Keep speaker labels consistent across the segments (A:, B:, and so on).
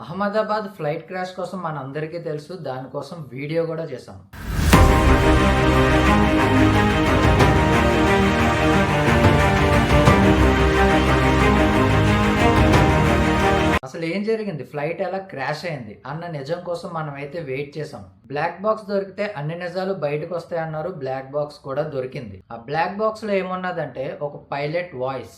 A: Ahmedabad flight crash కోసం మనందరికీ తెలుసు. దానికోసం వీడియో కూడా చేశాం. అసలు ఏం జరిగింది, ఫ్లైట్ ఎలా క్రాష్ అయింది అన్న నిజం కోసం మనమైతే వెయిట్ చేసాం. బ్లాక్ బాక్స్ దొరికితే అన్ని నిజాలు బయటకు వస్తాయన్నారు. బ్లాక్ బాక్స్ కూడా దొరికింది. ఆ బ్లాక్ బాక్స్ లో ఏమున్నదంటే ఒక పైలట్ వాయిస్.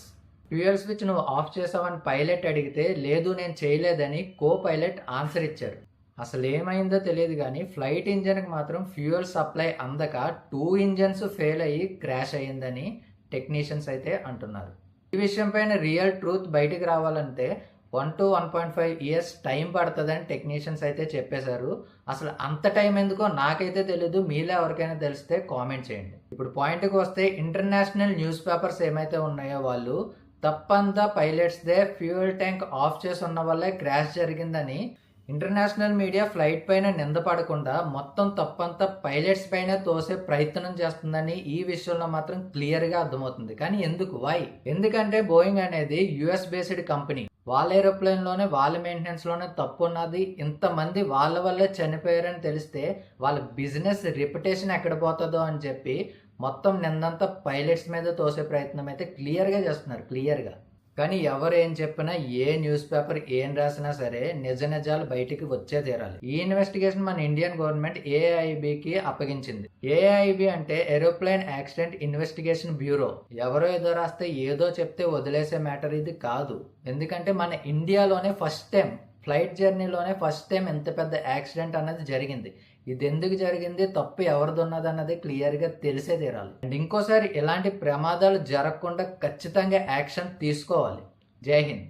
A: ఫ్యూయల్ స్విచ్ నువ్వు ఆఫ్ చేసావని పైలట్ అడిగితే లేదు నేను చేయలేదని కో పైలట్ ఆన్సర్ ఇచ్చారు. అసలు ఏమైందో తెలియదు కానీ ఫ్లైట్ ఇంజన్కి మాత్రం ఫ్యూయల్ సప్లై అందక 2 ఇంజన్స్ ఫెయిల్ అయ్యి క్రాష్ అయ్యిందని టెక్నీషియన్స్ అయితే అంటున్నారు. ఈ విషయం పైన రియల్ ట్రూత్ బయటికి రావాలంటే 1 to 1.5 ఇయర్స్ టైం పడుతుందని టెక్నీషియన్స్ అయితే చెప్పేశారు. అసలు అంత టైం ఎందుకో నాకైతే తెలీదు. మీలో ఎవరికైనా తెలిస్తే కామెంట్ చేయండి. ఇప్పుడు పాయింట్కి వస్తే ఇంటర్నేషనల్ న్యూస్ పేపర్స్ ఏమైతే ఉన్నాయో వాళ్ళు తప్పంతా pilots they, fuel tank of చేసి ఉన్న వల్లే క్రాష్ జరిగిందని ఇంటర్నేషనల్ మీడియా ఫ్లైట్ పైన నిందపడకుండా మొత్తం తప్పంతా పైలట్స్ పైన తోసే ప్రయత్నం చేస్తుందని ఈ విషయంలో మాత్రం క్లియర్ గా అర్థమవుతుంది. కానీ ఎందుకు, వై? ఎందుకంటే బోయింగ్ అనేది యుఎస్ బేస్డ్ కంపెనీ. వాళ్ళ ఏరోప్లేన్ లోనే వాళ్ళ మెయింటెనెన్స్ లోనే తప్పు ఉన్నది. ఇంతమంది వాళ్ళ వల్లే చనిపోయారని తెలిస్తే వాళ్ళ బిజినెస్ రెప్యుటేషన్ ఎక్కడ పోతుందో అని చెప్పి మొత్తం నిందంతా పైలట్స్ మీద తోసే ప్రయత్నం అయితే క్లియర్గా చేస్తున్నారు, క్లియర్గా. కానీ ఎవరు ఏం చెప్పినా, ఏ న్యూస్ పేపర్ ఏం రాసినా సరే నిజాలు బయటికి వచ్చే తీరాలి. ఈ ఇన్వెస్టిగేషన్ మన ఇండియన్ గవర్నమెంట్ ఏఐబికి అప్పగించింది. ఏఐబి అంటే ఏరోప్లేన్ యాక్సిడెంట్ ఇన్వెస్టిగేషన్ బ్యూరో. ఎవరో ఏదో రాస్తే ఏదో చెప్తే వదిలేసే మ్యాటర్ ఇది కాదు. ఎందుకంటే మన ఇండియాలోనే ఫస్ట్ టైం, ఫ్లైట్ జర్నీలోనే ఫస్ట్ టైం ఎంత పెద్ద యాక్సిడెంట్ అన్నది జరిగింది. ఇది ఎందుకు జరిగింది, తప్పు ఎవరిది ఉన్నది అన్నది క్లియర్గా తెలిసే తీరాలి. అండ్ ఇంకోసారి ఇలాంటి ప్రమాదాలు జరగకుండా ఖచ్చితంగా యాక్షన్ తీసుకోవాలి. జై హింద్.